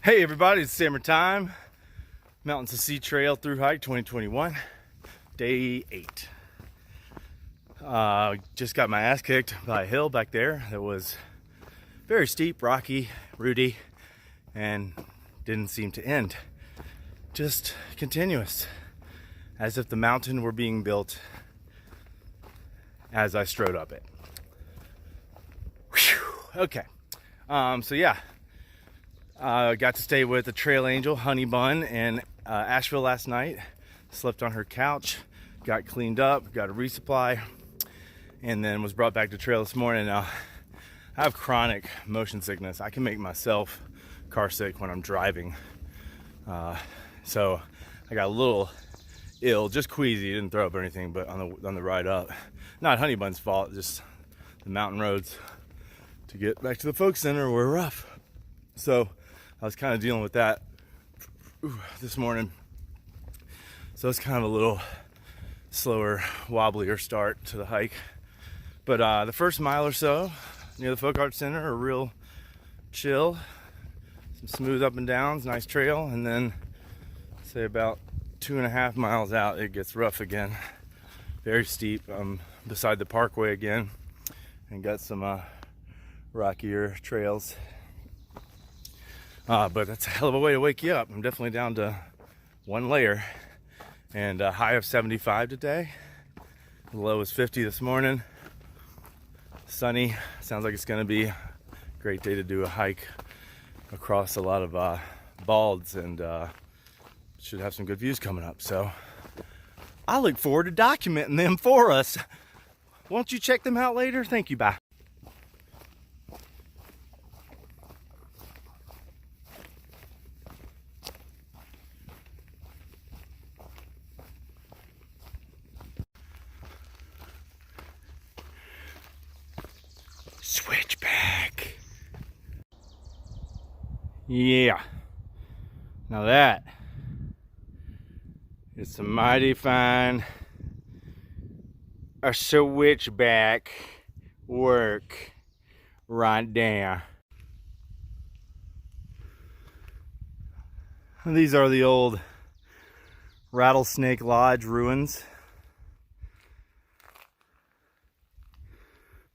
Hey everybody, it's summertime. Mountains to Sea Trail Thru Hike 2021, day 8. Just got my ass kicked by a hill back there that was very steep, rocky, rooty, and didn't seem to end. Just continuous, as if the mountain were being built as I strode up it. Whew. Okay, so yeah. Got to stay with the Trail Angel, Honey Bun, in Asheville last night. Slept on her couch, got cleaned up, got a resupply, and then was brought back to trail this morning. I have chronic motion sickness. I can make myself car sick when I'm driving. So I got a little ill, just queasy, didn't throw up or anything, but on the ride up. Not Honey Bun's fault, just the mountain roads to get back to the folk center were rough. So I was kind of dealing with that this morning. So it's kind of a little slower, wobblier start to the hike. But the first mile or so near the Folk Art Center are real chill. Some smooth up and downs, nice trail. And then say about 2.5 miles out, it gets rough again. Very steep. I'm beside the parkway again and got some rockier trails. But that's a hell of a way to wake you up. I'm definitely down to one layer, and a high of 75 today. The low is 50 this morning. Sunny. Sounds like it's going to be a great day to do a hike across a lot of balds, and should have some good views coming up. So I look forward to documenting them for us. Won't you check them out later? Thank you. Bye. Switchback. Yeah. Now that is some mighty fine a switchback work right there. These are the old Rattlesnake Lodge ruins.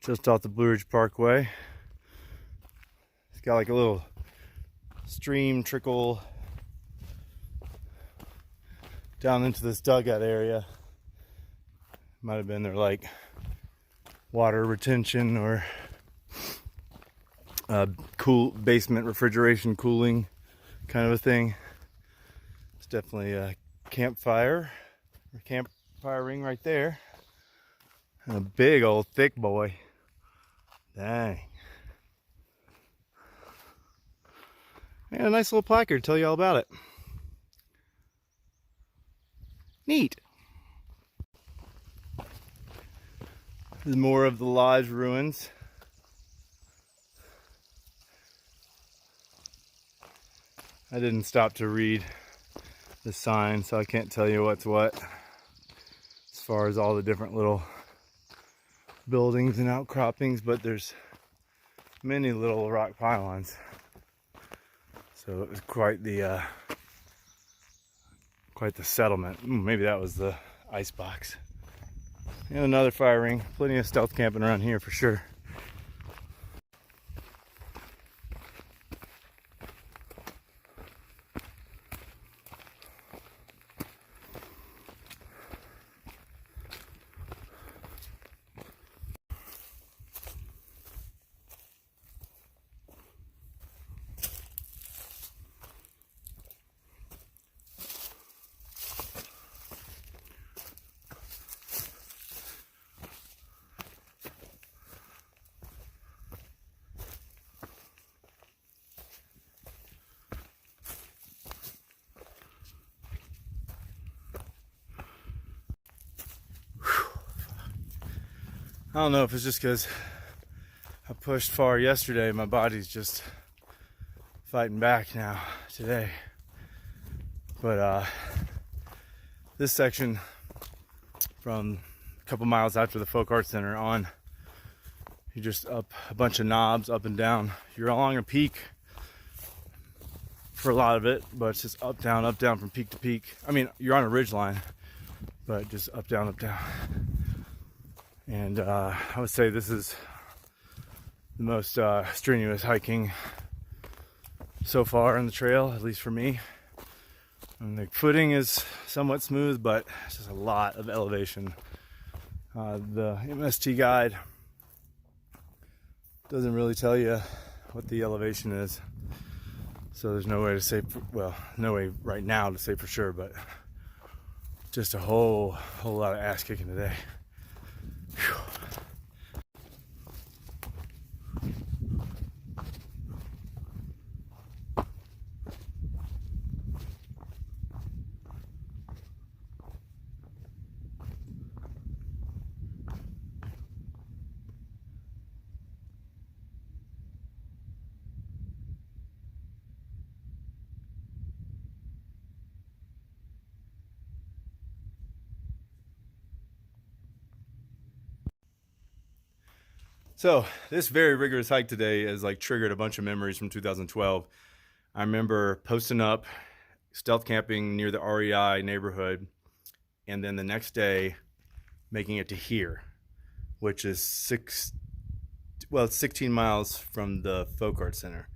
Just off the Blue Ridge Parkway. It's got like a little stream trickle down into this dugout area. Might have been their like water retention or cool basement refrigeration cooling kind of a thing. It's definitely a campfire or campfire ring right there. And a big old thick boy. Dang. And a nice little placard to tell you all about it. Neat. This is more of the lodge ruins. I didn't stop to read the sign, so I can't tell you what's what as far as all the different little buildings and outcroppings, but there's many little rock pylons. So it was quite the settlement. Maybe that was the ice box. And another fire ring. Plenty of stealth camping around here for sure. I don't know if it's just because I pushed far yesterday, my body's just fighting back now today. But this section from a couple miles after the Folk Art Center on, you're just up a bunch of knobs up and down. You're along a peak for a lot of it, but it's just up down from peak to peak. I mean, you're on a ridge line, but just up down. And I would say this is the most strenuous hiking so far on the trail, at least for me. And the footing is somewhat smooth, but it's just a lot of elevation. The MST guide doesn't really tell you what the elevation is, so there's no way to say, well, no way right now to say for sure, but just a whole lot of ass kicking today. Whew. So this very rigorous hike today has like triggered a bunch of memories from 2012. I remember posting up, stealth camping near the REI neighborhood, and then the next day making it to here, which is 16 miles from the folk art center.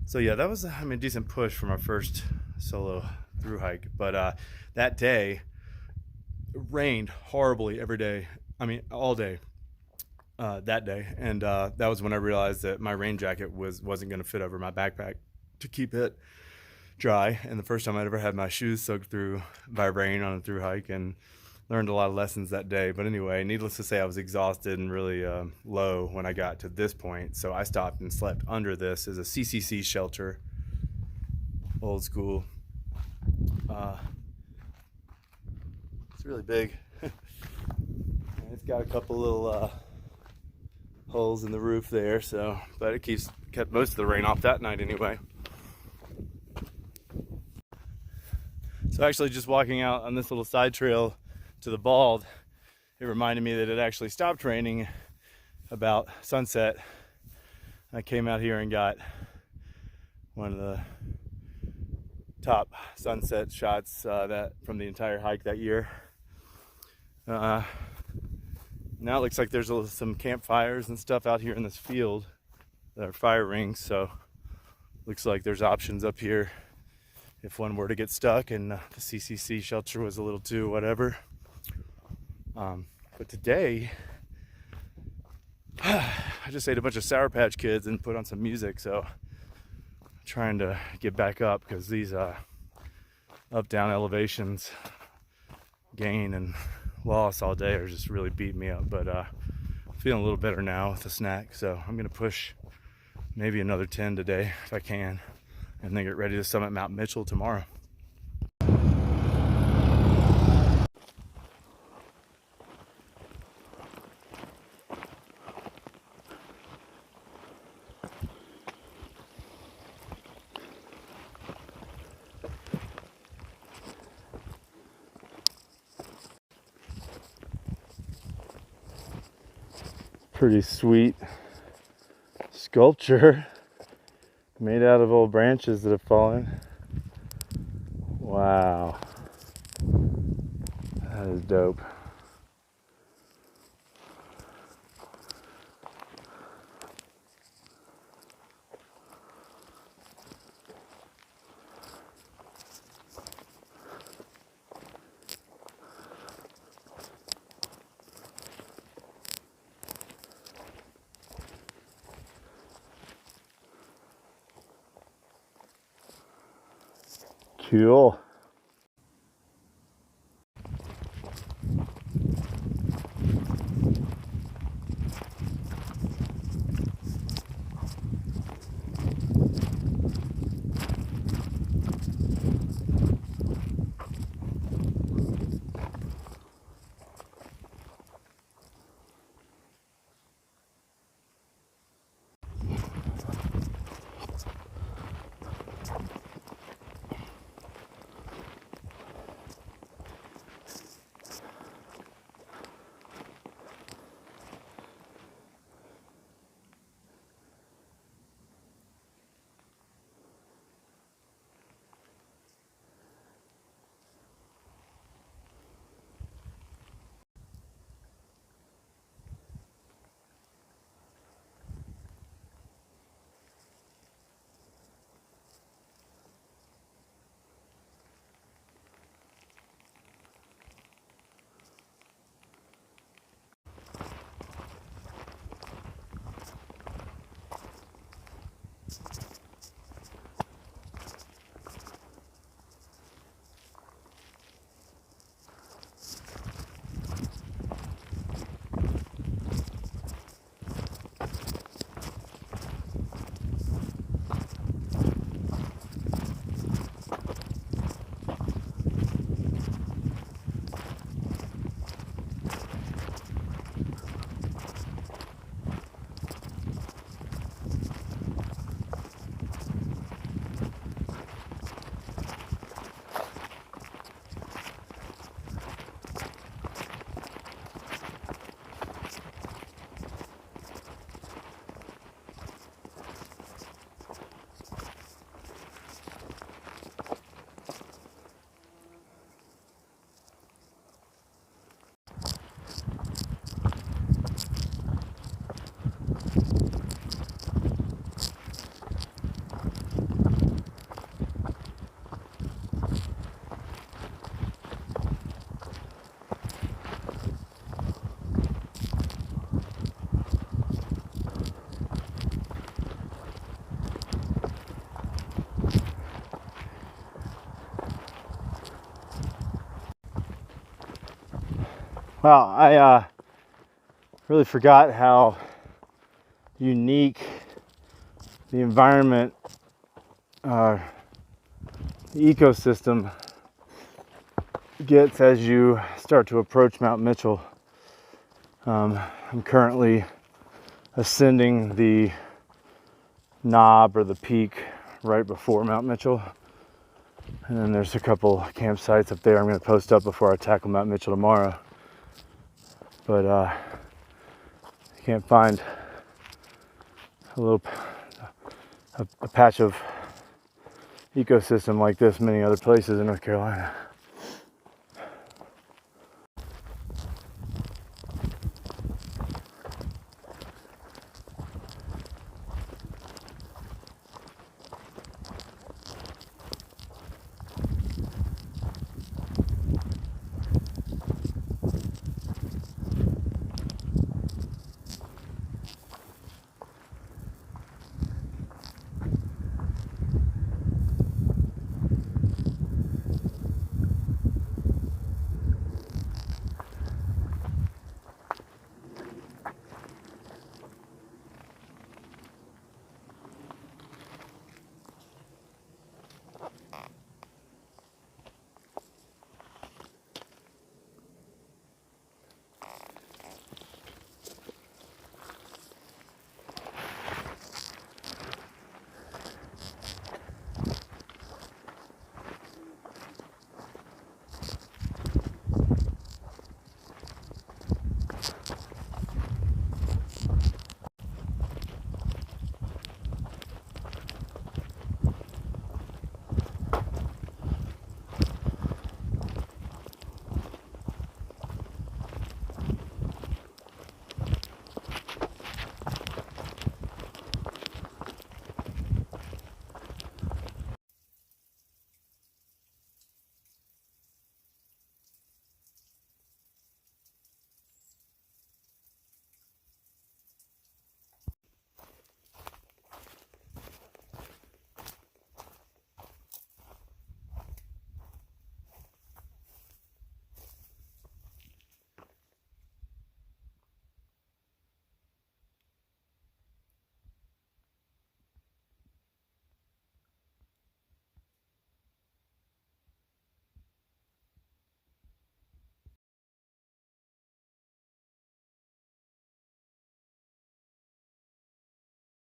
So yeah, that was a decent push for my first solo through hike. But that day it rained horribly every day. I mean, all day. That day, and that was when I realized that my rain jacket wasn't going to fit over my backpack to keep it dry. And the first time I'd ever had my shoes soaked through by rain on a through hike, and learned a lot of lessons that day. But anyway, needless to say, I was exhausted and really low when I got to this point, so I stopped and slept under this as a CCC shelter, old school. It's really big. It's got a couple little holes in the roof there, so, but it kept most of the rain off that night anyway. So actually, just walking out on this little side trail to the Bald, it reminded me that it actually stopped raining about sunset. I came out here and got one of the top sunset shots that from the entire hike that year. Now it looks like there's some campfires and stuff out here in this field that are fire rings, so looks like there's options up here if one were to get stuck and the CCC shelter was a little too whatever. But today I just ate a bunch of Sour Patch Kids and put on some music, so I'm trying to get back up because these up down elevations, gain and loss all day are just really beating me up. But feeling a little better now with a snack, so I'm gonna push maybe another 10 today if I can, and then get ready to summit Mount Mitchell tomorrow. Pretty sweet sculpture made out of old branches that have fallen. Wow, that is dope. Cool. Well, I really forgot how unique the environment, the ecosystem gets as you start to approach Mount Mitchell. I'm currently ascending the knob or the peak right before Mount Mitchell, and then there's a couple campsites up there I'm going to post up before I tackle Mount Mitchell tomorrow. But you can't find a patch of ecosystem like this many other places in North Carolina.